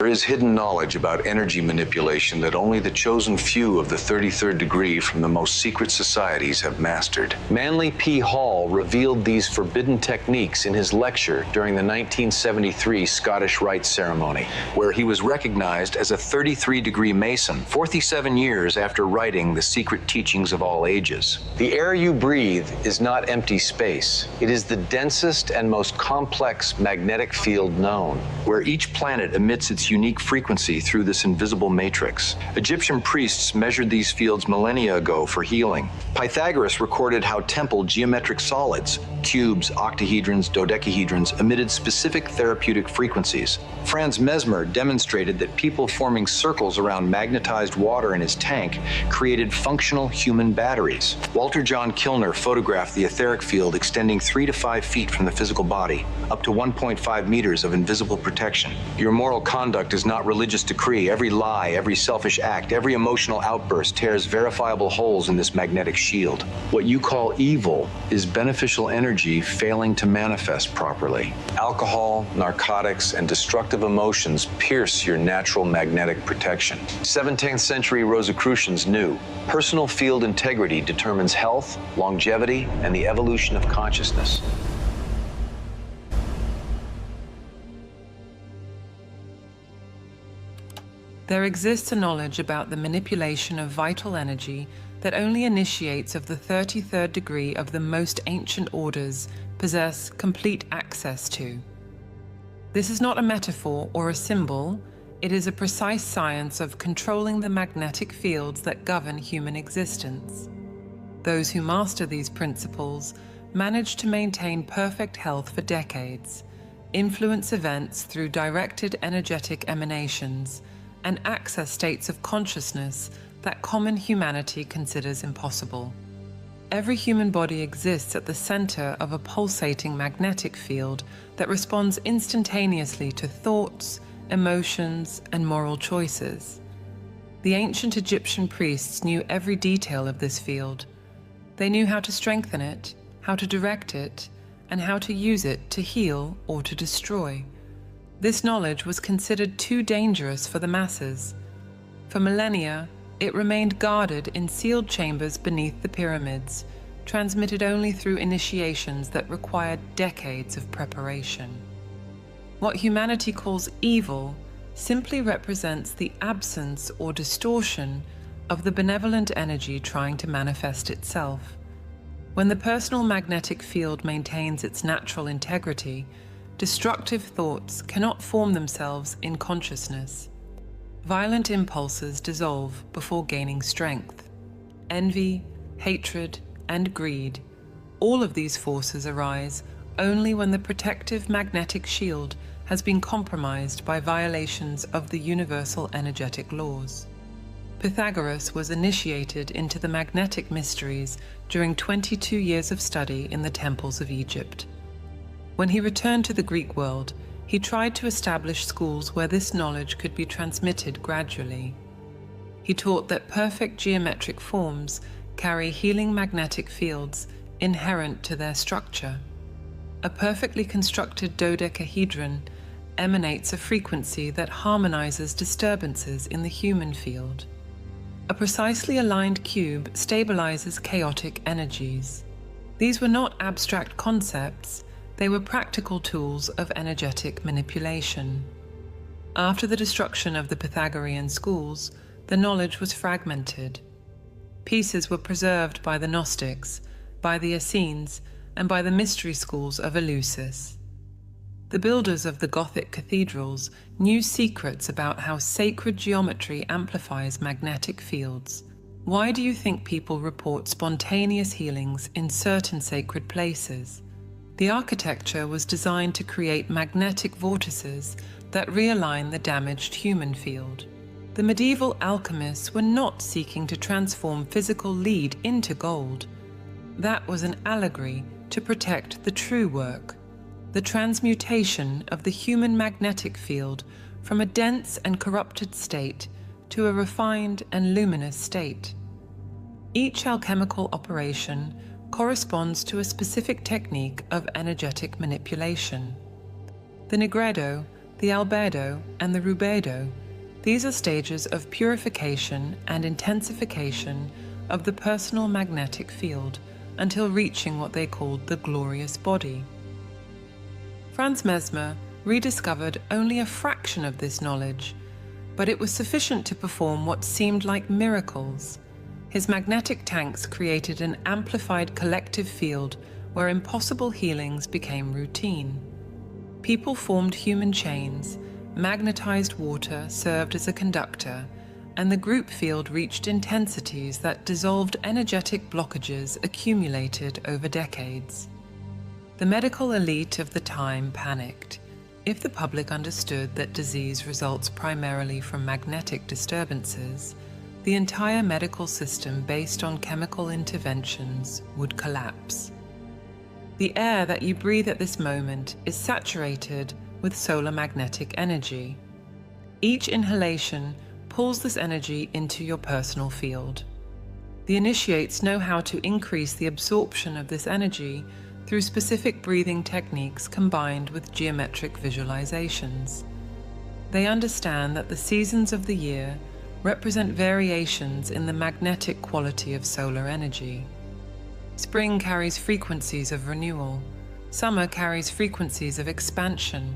There is hidden knowledge about energy manipulation that only the chosen few of the 33rd degree from the most secret societies have mastered. Manly P. Hall revealed these forbidden techniques in his lecture during the 1973 Scottish Rite ceremony, where he was recognized as a 33-degree Mason 47 years after writing The Secret Teachings of All Ages. The air you breathe is not empty space. It is the densest and most complex magnetic field known, where each planet emits its unique frequency through this invisible matrix. Egyptian priests measured these fields millennia ago for healing. Pythagoras recorded how temple geometric solids, cubes, octahedrons, dodecahedrons, emitted specific therapeutic frequencies. Franz Mesmer demonstrated that people forming circles around magnetized water in his tank created functional human batteries. Walter John Kilner photographed the etheric field extending 3 to 5 feet from the physical body, up to 1.5 meters of invisible protection. Your moral conduct is not religious decree. Every lie, every selfish act, every emotional outburst tears verifiable holes in this magnetic shield. What you call evil is beneficial energy failing to manifest properly. Alcohol, narcotics, and destructive emotions pierce your natural magnetic protection. 17th century Rosicrucians knew personal field integrity determines health, longevity, and the evolution of consciousness. There exists a knowledge about the manipulation of vital energy that only initiates of the 33rd degree of the most ancient orders possess complete access to. This is not a metaphor or a symbol, it is a precise science of controlling the magnetic fields that govern human existence. Those who master these principles manage to maintain perfect health for decades, influence events through directed energetic emanations, and access states of consciousness that common humanity considers impossible. Every human body exists at the center of a pulsating magnetic field that responds instantaneously to thoughts, emotions, and moral choices. The ancient Egyptian priests knew every detail of this field. They knew how to strengthen it, how to direct it, and how to use it to heal or to destroy. This knowledge was considered too dangerous for the masses. For millennia, it remained guarded in sealed chambers beneath the pyramids, transmitted only through initiations that required decades of preparation. What humanity calls evil simply represents the absence or distortion of the benevolent energy trying to manifest itself. When the personal magnetic field maintains its natural integrity, destructive thoughts cannot form themselves in consciousness. Violent impulses dissolve before gaining strength. Envy, hatred, and greed, all of these forces arise only when the protective magnetic shield has been compromised by violations of the universal energetic laws. Pythagoras was initiated into the magnetic mysteries during 22 years of study in the temples of Egypt. When he returned to the Greek world, he tried to establish schools where this knowledge could be transmitted gradually. He taught that perfect geometric forms carry healing magnetic fields inherent to their structure. A perfectly constructed dodecahedron emanates a frequency that harmonizes disturbances in the human field. A precisely aligned cube stabilizes chaotic energies. These were not abstract concepts. They were practical tools of energetic manipulation. After the destruction of the Pythagorean schools, the knowledge was fragmented. Pieces were preserved by the Gnostics, by the Essenes, and by the mystery schools of Eleusis. The builders of the Gothic cathedrals knew secrets about how sacred geometry amplifies magnetic fields. Why do you think people report spontaneous healings in certain sacred places? The architecture was designed to create magnetic vortices that realign the damaged human field. The medieval alchemists were not seeking to transform physical lead into gold. That was an allegory to protect the true work, the transmutation of the human magnetic field from a dense and corrupted state to a refined and luminous state. Each alchemical operation corresponds to a specific technique of energetic manipulation. The Nigredo, the albedo, and the rubedo. These are stages of purification and intensification of the personal magnetic field until reaching what they called the glorious body. Franz Mesmer rediscovered only a fraction of this knowledge, but it was sufficient to perform what seemed like miracles. His magnetic tanks created an amplified collective field where impossible healings became routine. People formed human chains, magnetized water served as a conductor, and the group field reached intensities that dissolved energetic blockages accumulated over decades. The medical elite of the time panicked. If the public understood that disease results primarily from magnetic disturbances, the entire medical system based on chemical interventions would collapse. The air that you breathe at this moment is saturated with solar magnetic energy. Each inhalation pulls this energy into your personal field. The initiates know how to increase the absorption of this energy through specific breathing techniques combined with geometric visualizations. They understand that the seasons of the year represent variations in the magnetic quality of solar energy. Spring carries frequencies of renewal. Summer carries frequencies of expansion.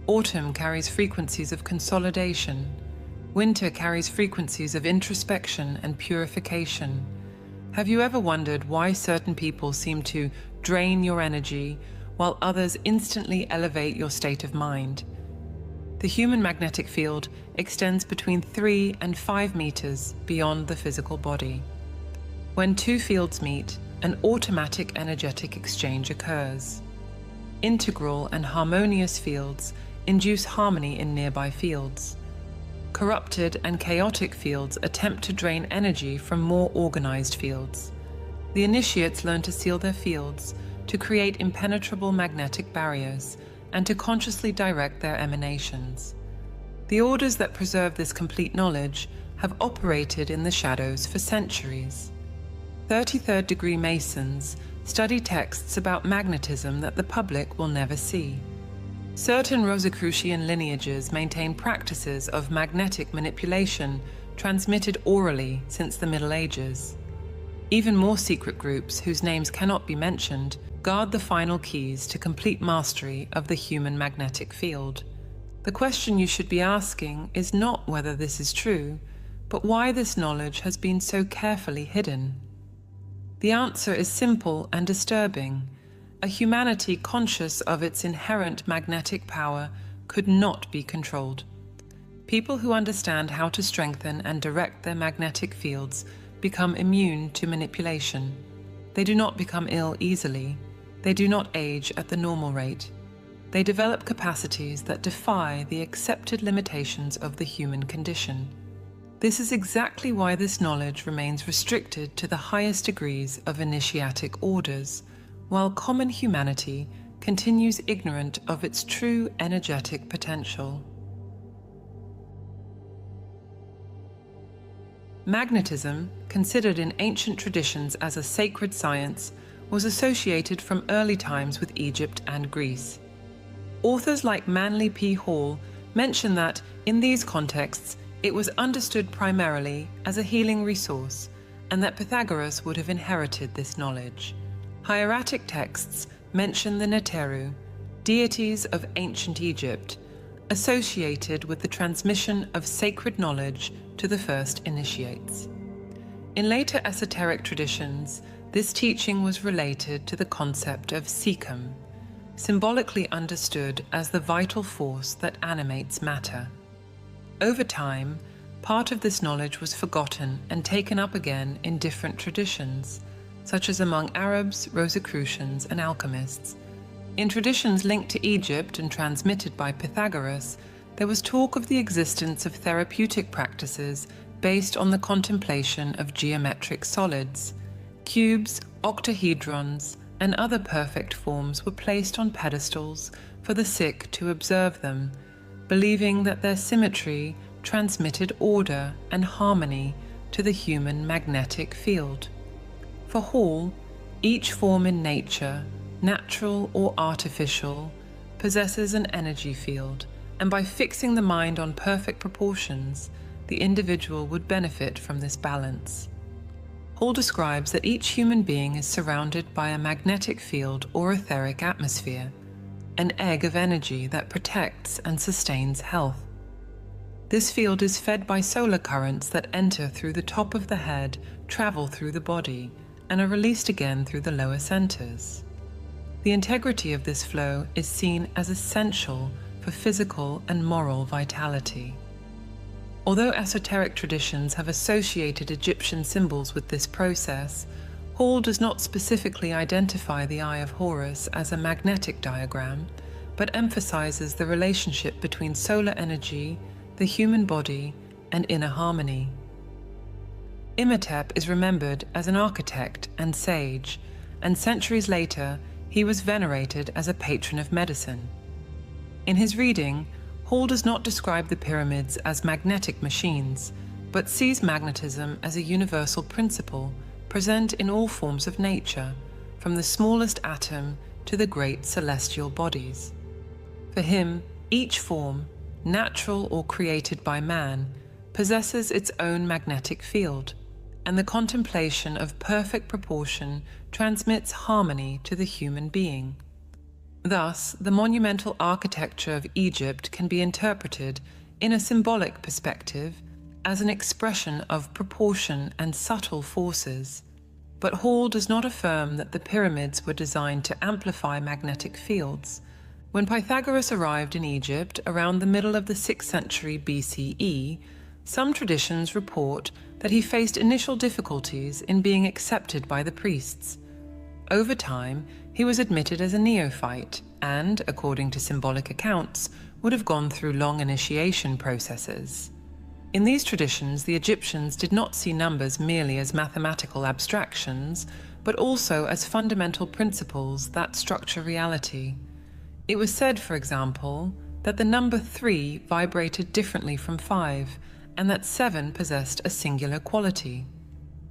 Autumn carries frequencies of consolidation. Winter carries frequencies of introspection and purification. Have you ever wondered why certain people seem to drain your energy while others instantly elevate your state of mind? The human magnetic field extends between 3 and 5 meters beyond the physical body. When two fields meet, an automatic energetic exchange occurs. Integral and harmonious fields induce harmony in nearby fields. Corrupted and chaotic fields attempt to drain energy from more organized fields. The initiates learn to seal their fields, to create impenetrable magnetic barriers, and to consciously direct their emanations. The orders that preserve this complete knowledge have operated in the shadows for centuries. 33rd degree Masons study texts about magnetism that the public will never see. Certain Rosicrucian lineages maintain practices of magnetic manipulation transmitted orally since the Middle Ages. Even more secret groups, whose names cannot be mentioned, guard the final keys to complete mastery of the human magnetic field. The question you should be asking is not whether this is true, but why this knowledge has been so carefully hidden. The answer is simple and disturbing. A humanity conscious of its inherent magnetic power could not be controlled. People who understand how to strengthen and direct their magnetic fields become immune to manipulation. They do not become ill easily. They do not age at the normal rate. They develop capacities that defy the accepted limitations of the human condition. This is exactly why this knowledge remains restricted to the highest degrees of initiatic orders, while common humanity continues ignorant of its true energetic potential. Magnetism, considered in ancient traditions as a sacred science, was associated from early times with Egypt and Greece. Authors like Manly P. Hall mention that, in these contexts, it was understood primarily as a healing resource, and that Pythagoras would have inherited this knowledge. Hieratic texts mention the Neteru, deities of ancient Egypt, associated with the transmission of sacred knowledge to the first initiates. In later esoteric traditions, this teaching was related to the concept of Sekham, symbolically understood as the vital force that animates matter. Over time, part of this knowledge was forgotten and taken up again in different traditions, such as among Arabs, Rosicrucians, and alchemists. In traditions linked to Egypt and transmitted by Pythagoras, there was talk of the existence of therapeutic practices based on the contemplation of geometric solids. Cubes, octahedrons, and other perfect forms were placed on pedestals for the sick to observe them, believing that their symmetry transmitted order and harmony to the human magnetic field. For Hall, each form in nature, natural or artificial, possesses an energy field, and by fixing the mind on perfect proportions, the individual would benefit from this balance. Hall describes that each human being is surrounded by a magnetic field or etheric atmosphere, an egg of energy that protects and sustains health. This field is fed by solar currents that enter through the top of the head, travel through the body, and are released again through the lower centers. The integrity of this flow is seen as essential for physical and moral vitality. Although esoteric traditions have associated Egyptian symbols with this process, Hall does not specifically identify the Eye of Horus as a magnetic diagram, but emphasizes the relationship between solar energy, the human body, and inner harmony. Imhotep is remembered as an architect and sage, and centuries later, he was venerated as a patron of medicine. In his reading, Hall does not describe the pyramids as magnetic machines, but sees magnetism as a universal principle present in all forms of nature, from the smallest atom to the great celestial bodies. For him, each form, natural or created by man, possesses its own magnetic field, and the contemplation of perfect proportion transmits harmony to the human being. Thus, the monumental architecture of Egypt can be interpreted in a symbolic perspective as an expression of proportion and subtle forces. But Hall does not affirm that the pyramids were designed to amplify magnetic fields. When Pythagoras arrived in Egypt around the middle of the 6th century BCE, some traditions report that he faced initial difficulties in being accepted by the priests. Over time, he was admitted as a neophyte and, according to symbolic accounts, would have gone through long initiation processes. In these traditions, the Egyptians did not see numbers merely as mathematical abstractions, but also as fundamental principles that structure reality. It was said, for example, that the number 3 vibrated differently from 5, and that 7 possessed a singular quality.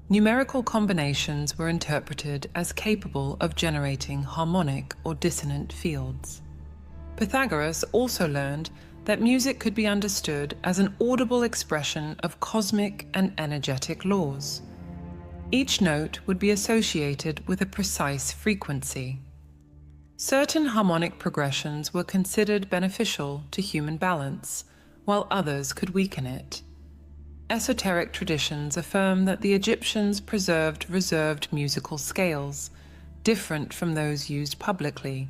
Numerical combinations were interpreted as capable of generating harmonic or dissonant fields. Pythagoras also learned that music could be understood as an audible expression of cosmic and energetic laws. Each note would be associated with a precise frequency. Certain harmonic progressions were considered beneficial to human balance, while others could weaken it. Esoteric traditions affirm that the Egyptians preserved reserved musical scales, different from those used publicly,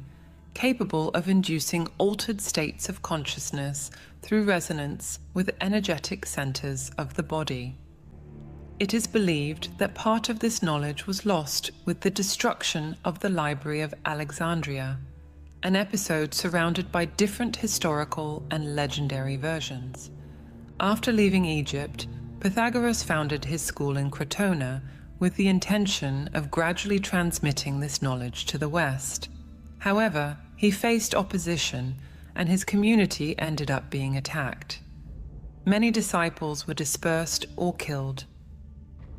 capable of inducing altered states of consciousness through resonance with energetic centers of the body. It is believed that part of this knowledge was lost with the destruction of the Library of Alexandria, an episode surrounded by different historical and legendary versions. After leaving Egypt, Pythagoras founded his school in Crotona with the intention of gradually transmitting this knowledge to the West. However, he faced opposition, and his community ended up being attacked. Many disciples were dispersed or killed.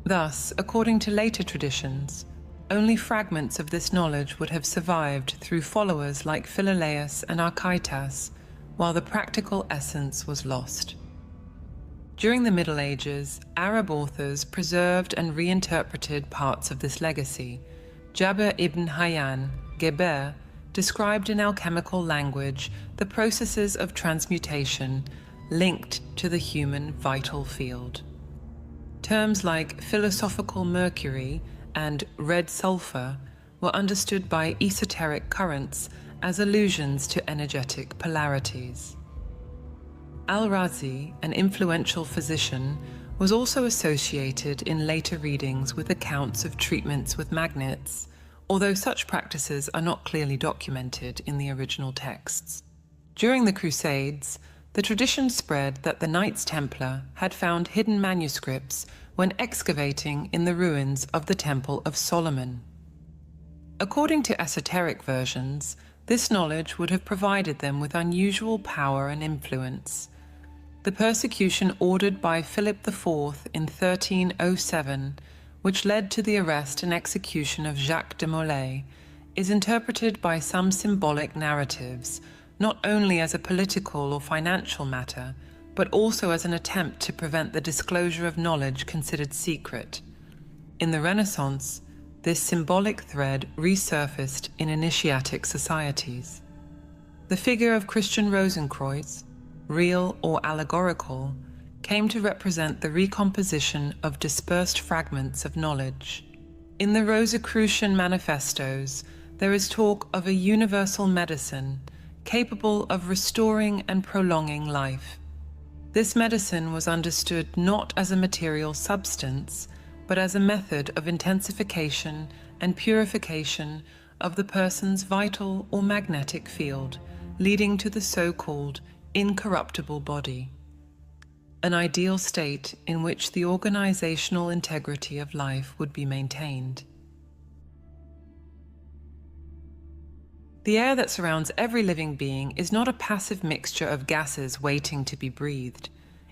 Thus, according to later traditions, only fragments of this knowledge would have survived through followers like Philolaus and Archytas, while the practical essence was lost. During the Middle Ages, Arab authors preserved and reinterpreted parts of this legacy. Jabir ibn Hayyan, Geber, described in alchemical language the processes of transmutation linked to the human vital field. Terms like philosophical mercury and red sulfur were understood by esoteric currents as allusions to energetic polarities. Al-Razi, an influential physician, was also associated in later readings with accounts of treatments with magnets, although such practices are not clearly documented in the original texts. During the Crusades, the tradition spread that the Knights Templar had found hidden manuscripts when excavating in the ruins of the Temple of Solomon. According to esoteric versions, this knowledge would have provided them with unusual power and influence. The persecution ordered by Philip IV in 1307, which led to the arrest and execution of Jacques de Molay, is interpreted by some symbolic narratives, not only as a political or financial matter, but also as an attempt to prevent the disclosure of knowledge considered secret. In the Renaissance, this symbolic thread resurfaced in initiatic societies. The figure of Christian Rosenkreuz, real or allegorical, came to represent the recomposition of dispersed fragments of knowledge. In the Rosicrucian manifestos, there is talk of a universal medicine capable of restoring and prolonging life. This medicine was understood not as a material substance, but as a method of intensification and purification of the person's vital or magnetic field, leading to the so-called incorruptible body, an ideal state in which the organizational integrity of life would be maintained. The air that surrounds every living being is not a passive mixture of gases waiting to be breathed.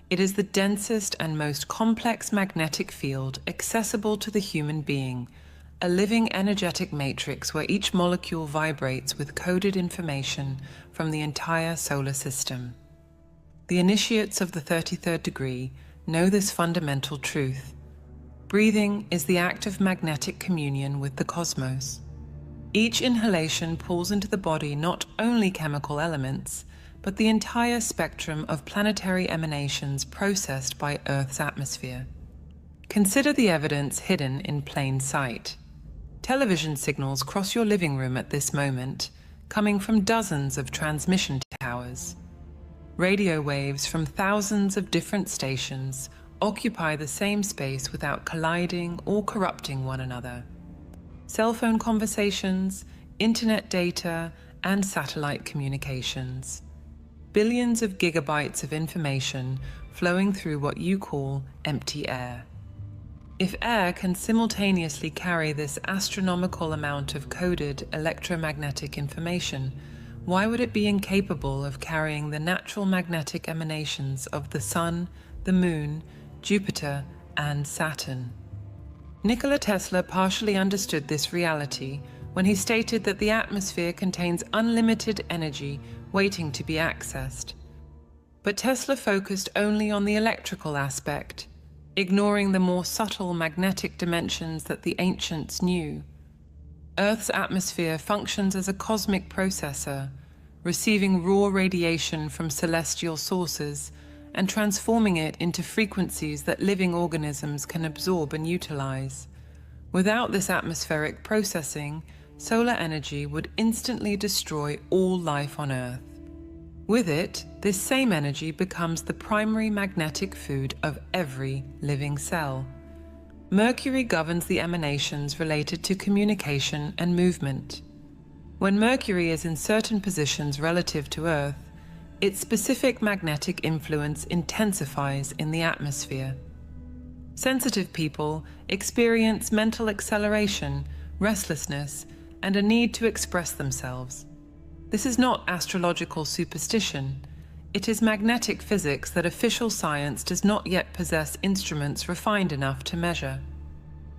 It is the densest and most complex magnetic field accessible to the human being, a living energetic matrix where each molecule vibrates with coded information from the entire solar system. The initiates of the 33rd degree know this fundamental truth. Breathing is the act of magnetic communion with the cosmos. Each inhalation pulls into the body not only chemical elements, but the entire spectrum of planetary emanations processed by Earth's atmosphere. Consider the evidence hidden in plain sight. Television signals cross your living room at this moment, coming from dozens of transmission towers. Radio waves from thousands of different stations occupy the same space without colliding or corrupting one another. Cell phone conversations, internet data, and satellite communications. Billions of gigabytes of information flowing through what you call empty air. If air can simultaneously carry this astronomical amount of coded electromagnetic information, why would it be incapable of carrying the natural magnetic emanations of the Sun, the Moon, Jupiter, and Saturn? Nikola Tesla partially understood this reality when he stated that the atmosphere contains unlimited energy waiting to be accessed. But Tesla focused only on the electrical aspect, ignoring the more subtle magnetic dimensions that the ancients knew. Earth's atmosphere functions as a cosmic processor, receiving raw radiation from celestial sources and transforming it into frequencies that living organisms can absorb and utilize. Without this atmospheric processing, solar energy would instantly destroy all life on Earth. With it, this same energy becomes the primary magnetic food of every living cell. Mercury governs the emanations related to communication and movement. When Mercury is in certain positions relative to Earth, its specific magnetic influence intensifies in the atmosphere. Sensitive people experience mental acceleration, restlessness, and a need to express themselves. This is not astrological superstition. It is magnetic physics that official science does not yet possess instruments refined enough to measure.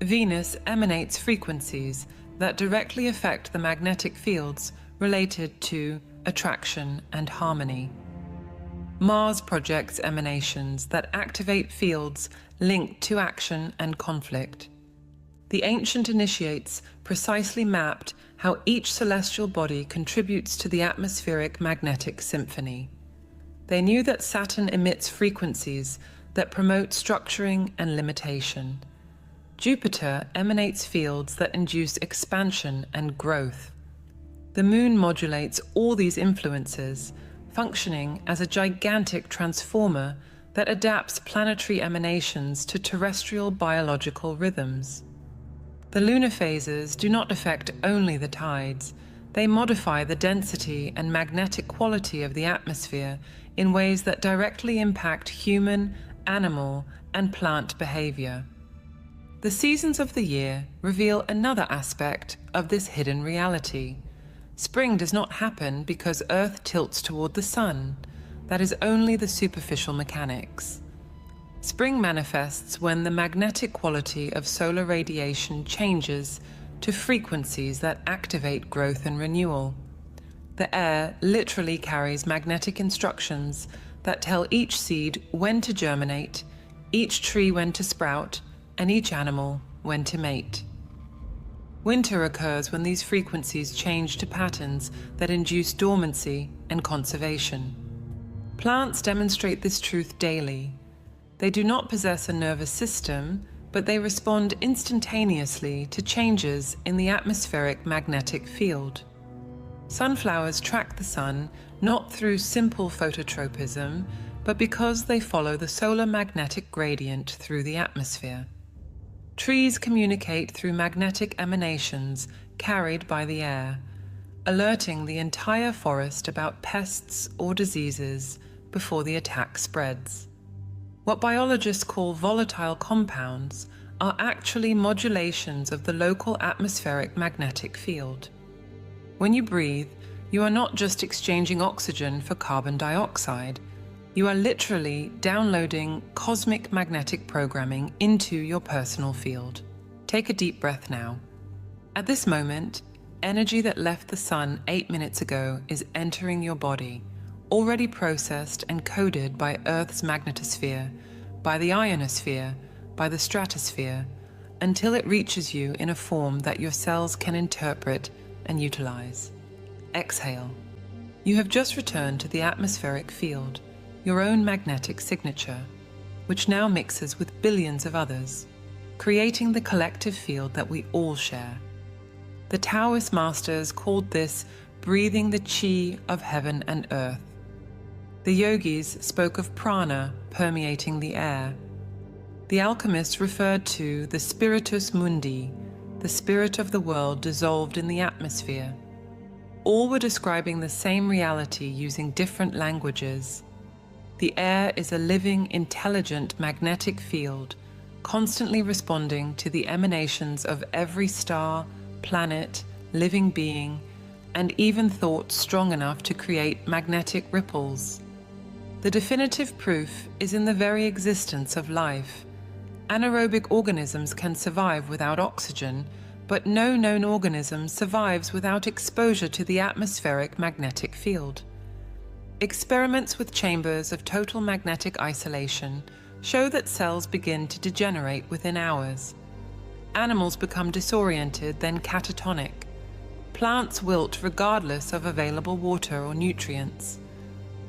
Venus emanates frequencies that directly affect the magnetic fields related to attraction and harmony. Mars projects emanations that activate fields linked to action and conflict. The ancient initiates precisely mapped how each celestial body contributes to the atmospheric magnetic symphony. They knew that Saturn emits frequencies that promote structuring and limitation. Jupiter emanates fields that induce expansion and growth. The Moon modulates all these influences, functioning as a gigantic transformer that adapts planetary emanations to terrestrial biological rhythms. The lunar phases do not affect only the tides. They modify the density and magnetic quality of the atmosphere in ways that directly impact human, animal, and plant behavior. The seasons of the year reveal another aspect of this hidden reality. Spring does not happen because Earth tilts toward the sun. That is only the superficial mechanics. Spring manifests when the magnetic quality of solar radiation changes to frequencies that activate growth and renewal. The air literally carries magnetic instructions that tell each seed when to germinate, each tree when to sprout, and each animal when to mate. Winter occurs when these frequencies change to patterns that induce dormancy and conservation. Plants demonstrate this truth daily. They do not possess a nervous system, but they respond instantaneously to changes in the atmospheric magnetic field. Sunflowers track the sun not through simple phototropism, but because they follow the solar magnetic gradient through the atmosphere. Trees communicate through magnetic emanations carried by the air, alerting the entire forest about pests or diseases before the attack spreads. What biologists call volatile compounds are actually modulations of the local atmospheric magnetic field. When you breathe, you are not just exchanging oxygen for carbon dioxide. You are literally downloading cosmic magnetic programming into your personal field. Take a deep breath now. At this moment, energy that left the sun 8 minutes ago is entering your body, already processed and coded by Earth's magnetosphere, by the ionosphere, by the stratosphere, until it reaches you in a form that your cells can interpret and utilize. Exhale. You have just returned to the atmospheric field, your own magnetic signature, which now mixes with billions of others, creating the collective field that we all share. The Taoist masters called this breathing the chi of heaven and earth. The yogis spoke of prana permeating the air. The alchemists referred to the spiritus mundi, the spirit of the world dissolved in the atmosphere. All were describing the same reality using different languages. The air is a living, intelligent magnetic field, constantly responding to the emanations of every star, planet, living being, and even thoughts strong enough to create magnetic ripples. The definitive proof is in the very existence of life. Anaerobic organisms can survive without oxygen, but no known organism survives without exposure to the atmospheric magnetic field. Experiments with chambers of total magnetic isolation show that cells begin to degenerate within hours. Animals become disoriented, then catatonic. Plants wilt regardless of available water or nutrients.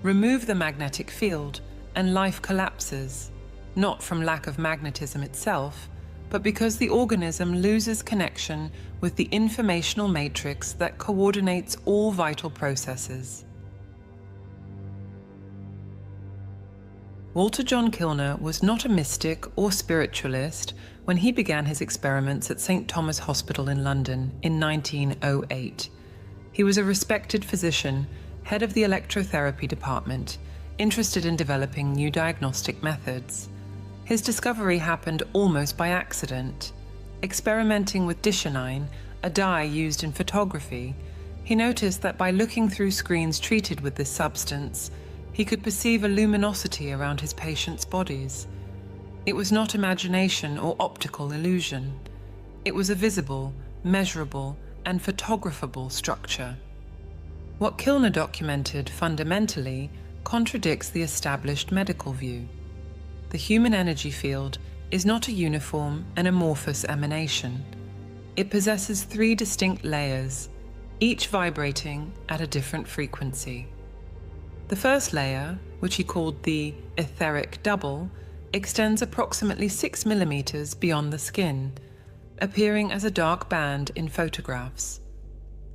Remove the magnetic field, and life collapses, not from lack of magnetism itself, but because the organism loses connection with the informational matrix that coordinates all vital processes. Walter John Kilner was not a mystic or spiritualist when he began his experiments at St. Thomas Hospital in London in 1908. He was a respected physician, head of the electrotherapy department, interested in developing new diagnostic methods. His discovery happened almost by accident. Experimenting with dicyanine, a dye used in photography, he noticed that by looking through screens treated with this substance, he could perceive a luminosity around his patients' bodies. It was not imagination or optical illusion. It was a visible, measurable, and photographable structure. What Kilner documented fundamentally contradicts the established medical view. The human energy field is not a uniform and amorphous emanation. It possesses 3 distinct layers, each vibrating at a different frequency. The first layer, which he called the etheric double, extends approximately 6 millimeters beyond the skin, appearing as a dark band in photographs.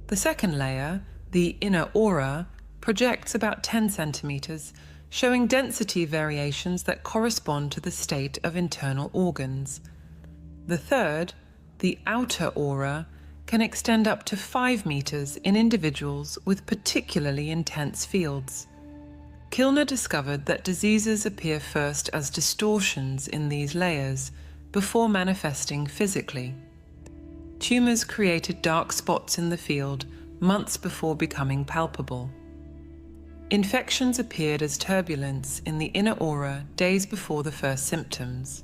The second layer, the inner aura, projects about 10 centimeters, showing density variations that correspond to the state of internal organs. The third, the outer aura, can extend up to 5 meters in individuals with particularly intense fields. Kilner discovered that diseases appear first as distortions in these layers before manifesting physically. Tumors created dark spots in the field months before becoming palpable. Infections appeared as turbulence in the inner aura days before the first symptoms.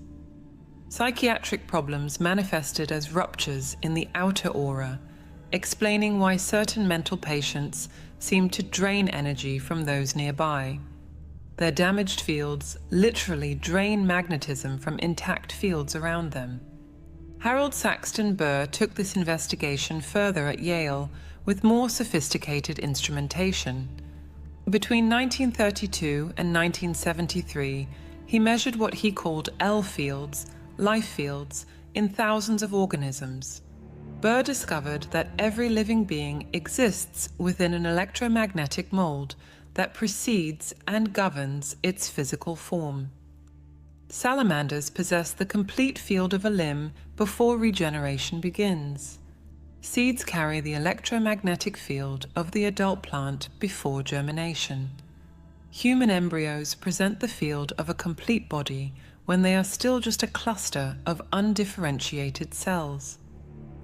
Psychiatric problems manifested as ruptures in the outer aura, explaining why certain mental patients seem to drain energy from those nearby. Their damaged fields literally drain magnetism from intact fields around them. Harold Saxton Burr took this investigation further at Yale with more sophisticated instrumentation. Between 1932 and 1973, he measured what he called L fields, life fields, in thousands of organisms. Burr discovered that every living being exists within an electromagnetic mold that precedes and governs its physical form. Salamanders possess the complete field of a limb before regeneration begins. Seeds carry the electromagnetic field of the adult plant before germination. Human embryos present the field of a complete body when they are still just a cluster of undifferentiated cells.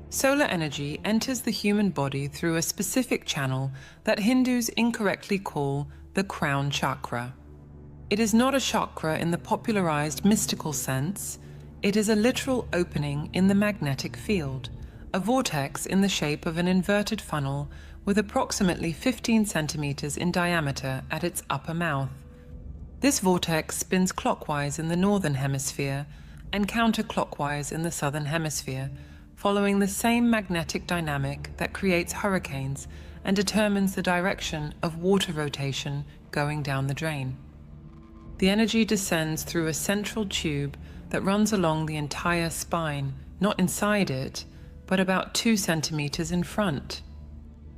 Solar energy enters the human body through a specific channel that Hindus incorrectly call the crown chakra. It is not a chakra in the popularized mystical sense. It is a literal opening in the magnetic field, a vortex in the shape of an inverted funnel with approximately 15 centimeters in diameter at its upper mouth. This vortex spins clockwise in the northern hemisphere and counterclockwise in the southern hemisphere, following the same magnetic dynamic that creates hurricanes and determines the direction of water rotation going down the drain. The energy descends through a central tube that runs along the entire spine, not inside it, but about 2 centimeters in front.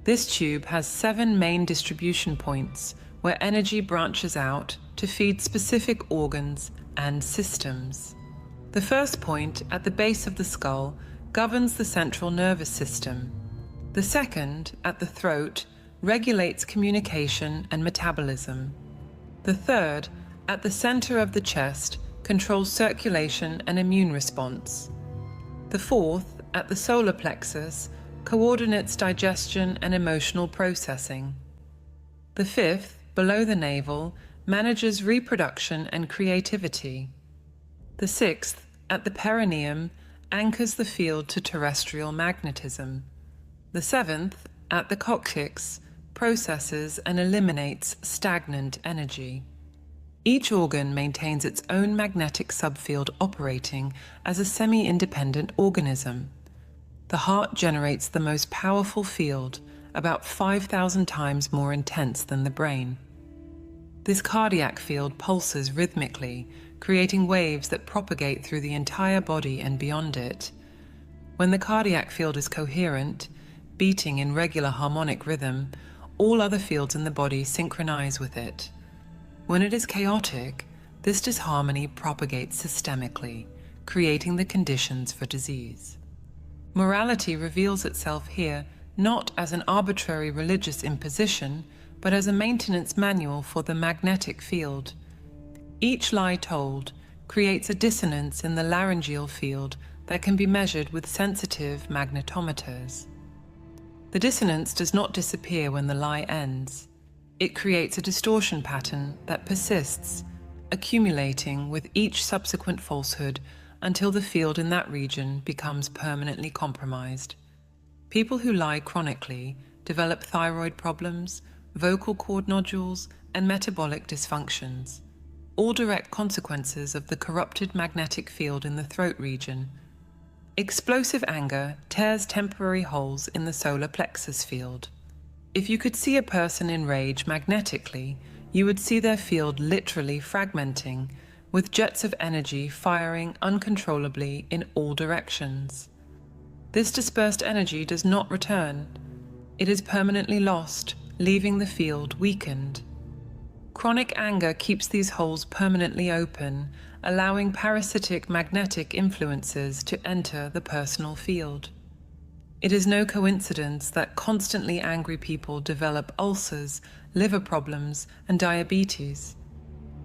This tube has 7 main distribution points where energy branches out to feed specific organs and systems. The first point, at the base of the skull, governs the central nervous system. The second, at the throat, regulates communication and metabolism. The third, at the center of the chest, controls circulation and immune response. The fourth, at the solar plexus, coordinates digestion and emotional processing. The fifth, below the navel, manages reproduction and creativity. The sixth, at the perineum, anchors the field to terrestrial magnetism. The seventh, at the coccyx, processes and eliminates stagnant energy. Each organ maintains its own magnetic subfield operating as a semi-independent organism. The heart generates the most powerful field, about 5,000 times more intense than the brain. This cardiac field pulses rhythmically, creating waves that propagate through the entire body and beyond it. When the cardiac field is coherent, beating in regular harmonic rhythm, all other fields in the body synchronize with it. When it is chaotic, this disharmony propagates systemically, creating the conditions for disease. Morality reveals itself here not as an arbitrary religious imposition, but as a maintenance manual for the magnetic field. Each lie told creates a dissonance in the laryngeal field that can be measured with sensitive magnetometers. The dissonance does not disappear when the lie ends. It creates a distortion pattern that persists, accumulating with each subsequent falsehood until the field in that region becomes permanently compromised. People who lie chronically develop thyroid problems, vocal cord nodules, and metabolic dysfunctions, all direct consequences of the corrupted magnetic field in the throat region. Explosive anger tears temporary holes in the solar plexus field. If you could see a person in rage magnetically, you would see their field literally fragmenting, with jets of energy firing uncontrollably in all directions. This dispersed energy does not return. It is permanently lost, leaving the field weakened. Chronic anger keeps these holes permanently open, allowing parasitic magnetic influences to enter the personal field. It is no coincidence that constantly angry people develop ulcers, liver problems, and diabetes.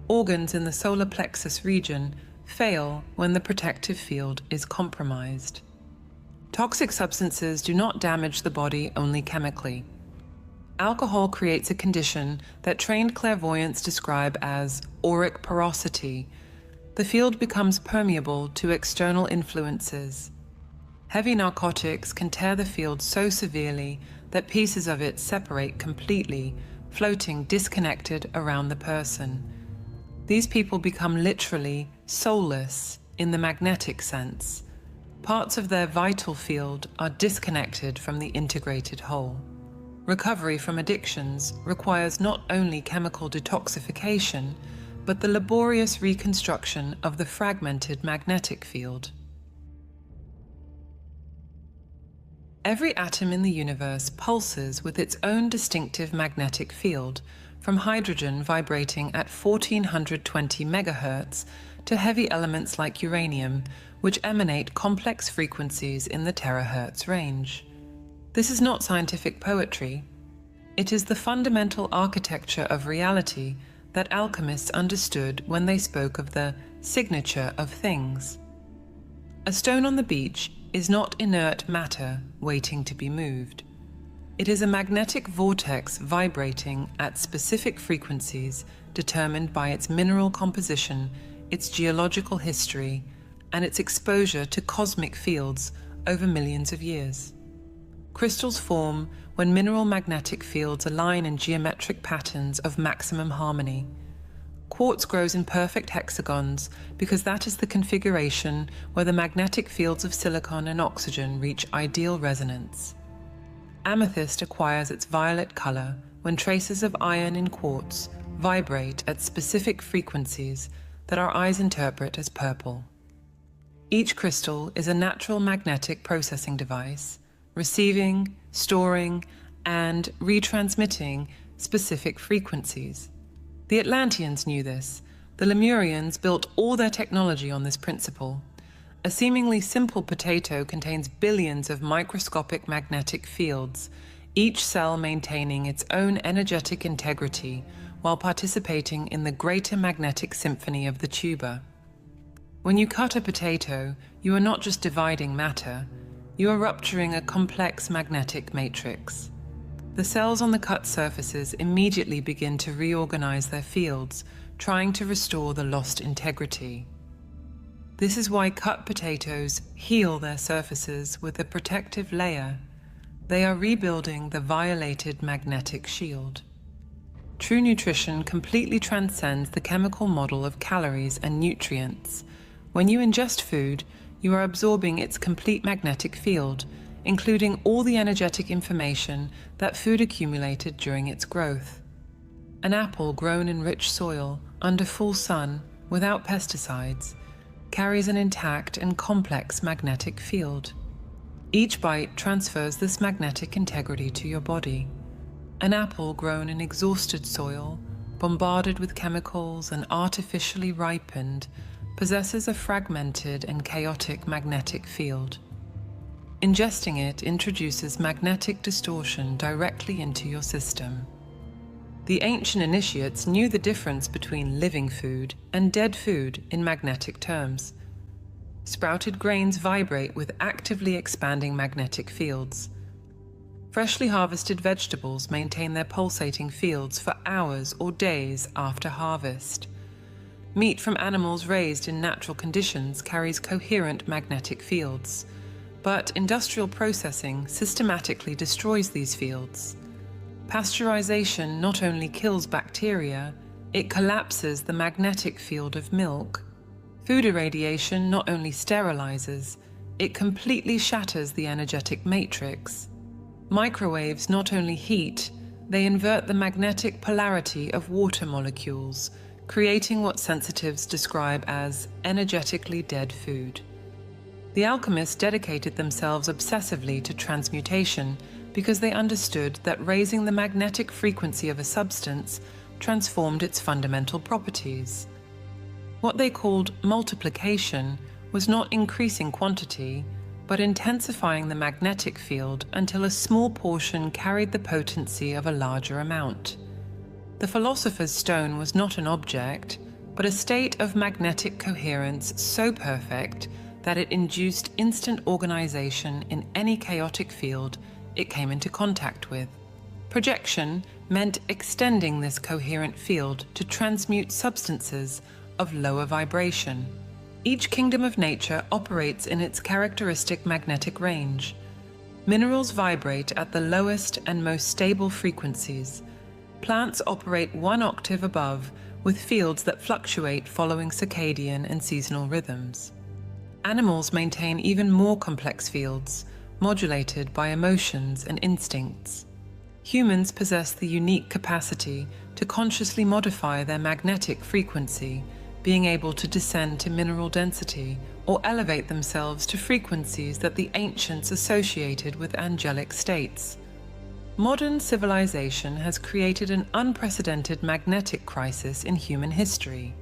Organs in the solar plexus region fail when the protective field is compromised. Toxic substances do not damage the body only chemically. Alcohol creates a condition that trained clairvoyants describe as auric porosity. The field becomes permeable to external influences. Heavy narcotics can tear the field so severely that pieces of it separate completely, floating disconnected around the person. These people become literally soulless in the magnetic sense. Parts of their vital field are disconnected from the integrated whole. Recovery from addictions requires not only chemical detoxification, but the laborious reconstruction of the fragmented magnetic field. Every atom in the universe pulses with its own distinctive magnetic field, from hydrogen vibrating at 1420 MHz to heavy elements like uranium, which emanate complex frequencies in the terahertz range. This is not scientific poetry. It is the fundamental architecture of reality that alchemists understood when they spoke of the signature of things. A stone on the beach is not inert matter waiting to be moved. It is a magnetic vortex vibrating at specific frequencies determined by its mineral composition, its geological history, and its exposure to cosmic fields over millions of years. Crystals form when mineral magnetic fields align in geometric patterns of maximum harmony. Quartz grows in perfect hexagons because that is the configuration where the magnetic fields of silicon and oxygen reach ideal resonance. Amethyst acquires its violet color when traces of iron in quartz vibrate at specific frequencies that our eyes interpret as purple. Each crystal is a natural magnetic processing device, receiving, storing, and retransmitting specific frequencies. The Atlanteans knew this. The Lemurians built all their technology on this principle. A seemingly simple potato contains billions of microscopic magnetic fields, each cell maintaining its own energetic integrity while participating in the greater magnetic symphony of the tuber. When you cut a potato, you are not just dividing matter, you are rupturing a complex magnetic matrix. The cells on the cut surfaces immediately begin to reorganize their fields, trying to restore the lost integrity. This is why cut potatoes heal their surfaces with a protective layer. They are rebuilding the violated magnetic shield. True nutrition completely transcends the chemical model of calories and nutrients. When you ingest food, you are absorbing its complete magnetic field, including all the energetic information that food accumulated during its growth. An apple grown in rich soil, under full sun, without pesticides, carries an intact and complex magnetic field. Each bite transfers this magnetic integrity to your body. An apple grown in exhausted soil, bombarded with chemicals and artificially ripened, possesses a fragmented and chaotic magnetic field. Ingesting it introduces magnetic distortion directly into your system. The ancient initiates knew the difference between living food and dead food in magnetic terms. Sprouted grains vibrate with actively expanding magnetic fields. Freshly harvested vegetables maintain their pulsating fields for hours or days after harvest. Meat from animals raised in natural conditions carries coherent magnetic fields, but industrial processing systematically destroys these fields. Pasteurization not only kills bacteria, it collapses the magnetic field of milk. Food irradiation not only sterilizes, it completely shatters the energetic matrix. Microwaves not only heat, they invert the magnetic polarity of water molecules, creating what sensitives describe as energetically dead food. The alchemists dedicated themselves obsessively to transmutation because they understood that raising the magnetic frequency of a substance transformed its fundamental properties. What they called multiplication was not increasing quantity, but intensifying the magnetic field until a small portion carried the potency of a larger amount. The philosopher's stone was not an object, but a state of magnetic coherence so perfect that it induced instant organization in any chaotic field it came into contact with. Projection meant extending this coherent field to transmute substances of lower vibration. Each kingdom of nature operates in its characteristic magnetic range. Minerals vibrate at the lowest and most stable frequencies. Plants operate 1 octave above, with fields that fluctuate following circadian and seasonal rhythms. Animals maintain even more complex fields, modulated by emotions and instincts. Humans possess the unique capacity to consciously modify their magnetic frequency, being able to descend to mineral density or elevate themselves to frequencies that the ancients associated with angelic states. Modern civilization has created an unprecedented magnetic crisis in human history.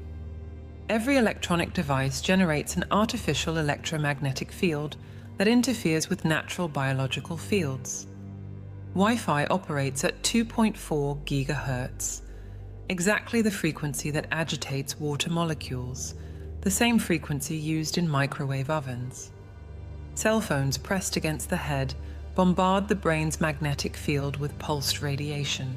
Every electronic device generates an artificial electromagnetic field that interferes with natural biological fields. Wi-Fi operates at 2.4 gigahertz, exactly the frequency that agitates water molecules, the same frequency used in microwave ovens. Cell phones pressed against the head bombard the brain's magnetic field with pulsed radiation.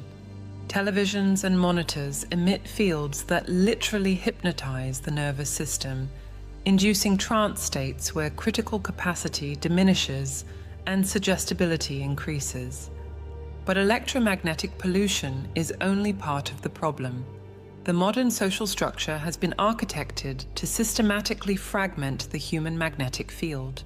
Televisions and monitors emit fields that literally hypnotize the nervous system, inducing trance states where critical capacity diminishes and suggestibility increases. But electromagnetic pollution is only part of the problem. The modern social structure has been architected to systematically fragment the human magnetic field.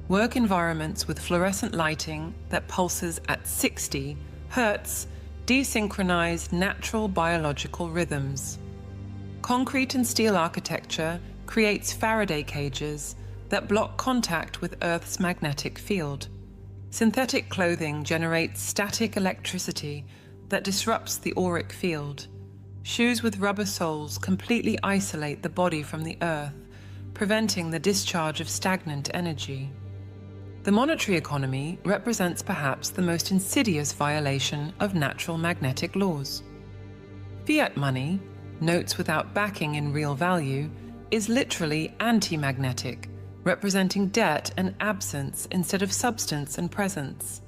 Work environments with fluorescent lighting that pulses at 60 Hertz desynchronize natural biological rhythms. Concrete and steel architecture creates Faraday cages that block contact with Earth's magnetic field. Synthetic clothing generates static electricity that disrupts the auric field. Shoes with rubber soles completely isolate the body from the Earth, preventing the discharge of stagnant energy. The monetary economy represents perhaps the most insidious violation of natural magnetic laws. Fiat money, notes without backing in real value, is literally anti-magnetic, representing debt and absence instead of substance and presence.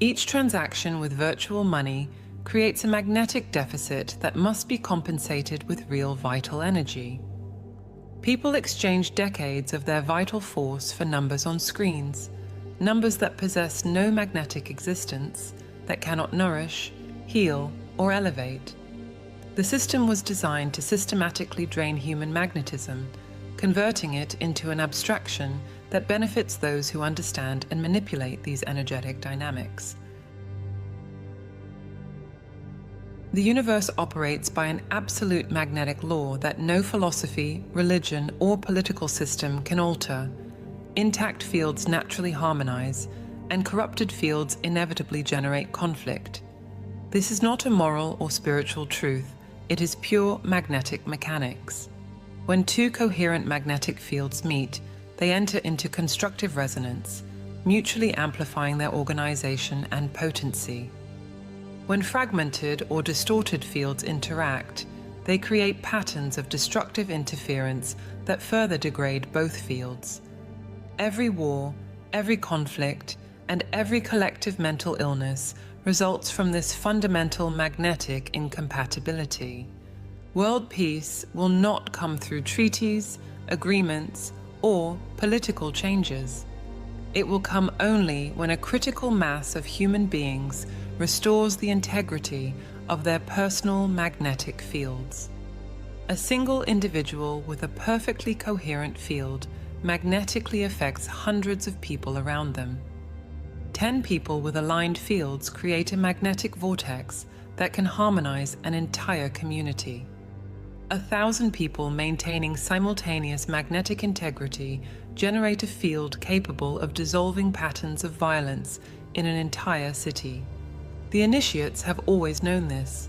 Each transaction with virtual money creates a magnetic deficit that must be compensated with real vital energy. People exchange decades of their vital force for numbers on screens, numbers that possess no magnetic existence, that cannot nourish, heal, or elevate. The system was designed to systematically drain human magnetism, converting it into an abstraction that benefits those who understand and manipulate these energetic dynamics. The universe operates by an absolute magnetic law that no philosophy, religion, or political system can alter. Intact fields naturally harmonize, and corrupted fields inevitably generate conflict. This is not a moral or spiritual truth, it is pure magnetic mechanics. When two coherent magnetic fields meet, they enter into constructive resonance, mutually amplifying their organization and potency. When fragmented or distorted fields interact, they create patterns of destructive interference that further degrade both fields. Every war, every conflict, and every collective mental illness results from this fundamental magnetic incompatibility. World peace will not come through treaties, agreements, or political changes. It will come only when a critical mass of human beings restores the integrity of their personal magnetic fields. A single individual with a perfectly coherent field magnetically affects hundreds of people around them. 10 people with aligned fields create a magnetic vortex that can harmonize an entire community. 1,000 people maintaining simultaneous magnetic integrity generate a field capable of dissolving patterns of violence in an entire city. The initiates have always known this.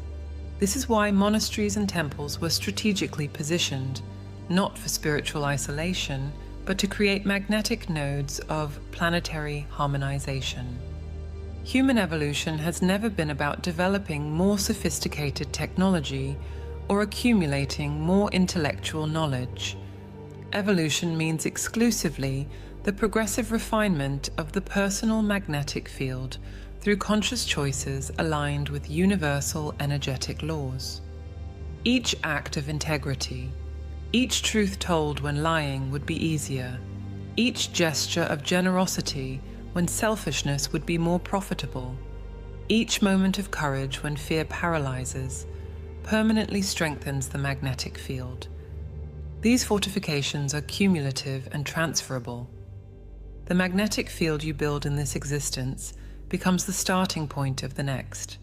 This is why monasteries and temples were strategically positioned, not for spiritual isolation, but to create magnetic nodes of planetary harmonization. Human evolution has never been about developing more sophisticated technology or accumulating more intellectual knowledge. Evolution means exclusively the progressive refinement of the personal magnetic field through conscious choices aligned with universal energetic laws. Each act of integrity, each truth told when lying would be easier. Each gesture of generosity when selfishness would be more profitable. Each moment of courage when fear paralyzes permanently strengthens the magnetic field. These fortifications are cumulative and transferable. The magnetic field you build in this existence becomes the starting point of the next.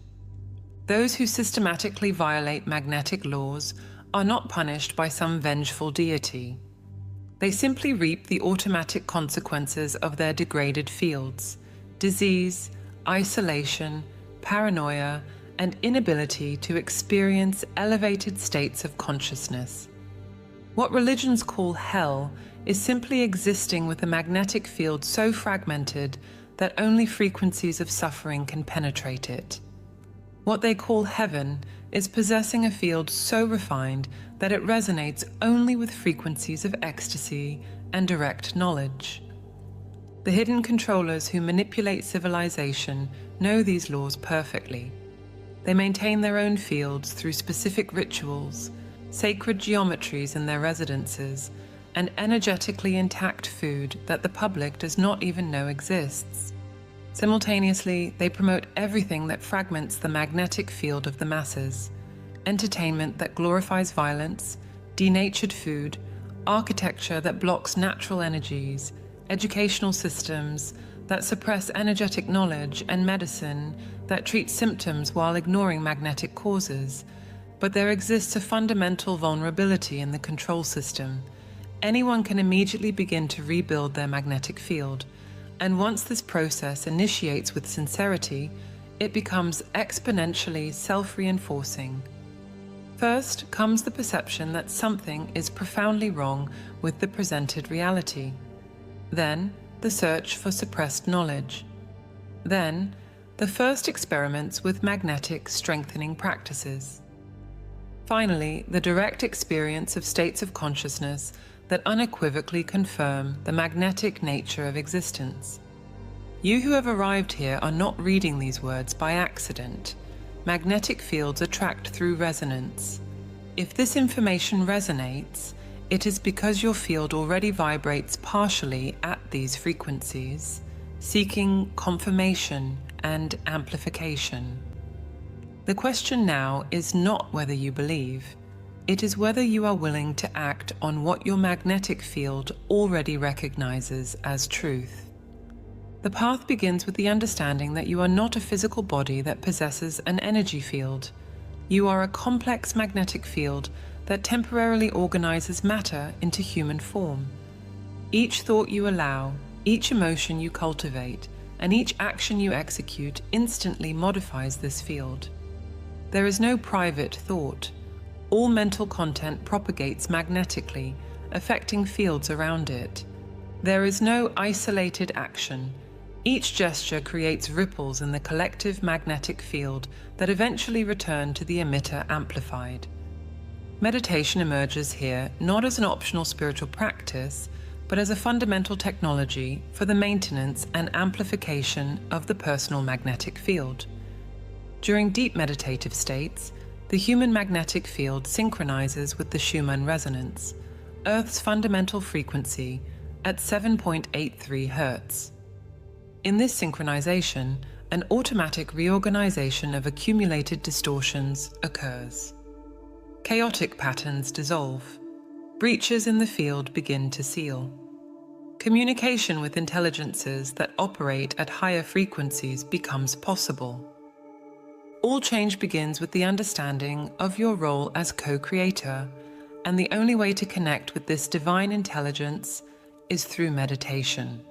Those who systematically violate magnetic laws are not punished by some vengeful deity. They simply reap the automatic consequences of their degraded fields: disease, isolation, paranoia, and inability to experience elevated states of consciousness. What religions call hell is simply existing with a magnetic field so fragmented that only frequencies of suffering can penetrate it. What they call heaven is possessing a field so refined that it resonates only with frequencies of ecstasy and direct knowledge. The hidden controllers who manipulate civilization know these laws perfectly. They maintain their own fields through specific rituals, sacred geometries in their residences, and energetically intact food that the public does not even know exists. Simultaneously, they promote everything that fragments the magnetic field of the masses: entertainment that glorifies violence, denatured food, architecture that blocks natural energies, educational systems that suppress energetic knowledge, and medicine that treats symptoms while ignoring magnetic causes. But there exists a fundamental vulnerability in the control system. Anyone can immediately begin to rebuild their magnetic field, and once this process initiates with sincerity, it becomes exponentially self-reinforcing. First comes the perception that something is profoundly wrong with the presented reality. Then, the search for suppressed knowledge. Then, the first experiments with magnetic strengthening practices. Finally, the direct experience of states of consciousness that unequivocally confirm the magnetic nature of existence. You who have arrived here are not reading these words by accident. Magnetic fields attract through resonance. If this information resonates, it is because your field already vibrates partially at these frequencies, seeking confirmation and amplification. The question now is not whether you believe. It is whether you are willing to act on what your magnetic field already recognizes as truth. The path begins with the understanding that you are not a physical body that possesses an energy field. You are a complex magnetic field that temporarily organizes matter into human form. Each thought you allow, each emotion you cultivate, and each action you execute instantly modifies this field. There is no private thought. All mental content propagates magnetically, affecting fields around it. There is no isolated action. Each gesture creates ripples in the collective magnetic field that eventually return to the emitter amplified. Meditation emerges here not as an optional spiritual practice, but as a fundamental technology for the maintenance and amplification of the personal magnetic field. During deep meditative states, the human magnetic field synchronizes with the Schumann resonance, Earth's fundamental frequency, at 7.83 Hz. In this synchronization, an automatic reorganization of accumulated distortions occurs. Chaotic patterns dissolve. Breaches in the field begin to seal. Communication with intelligences that operate at higher frequencies becomes possible. All change begins with the understanding of your role as co-creator, and the only way to connect with this divine intelligence is through meditation.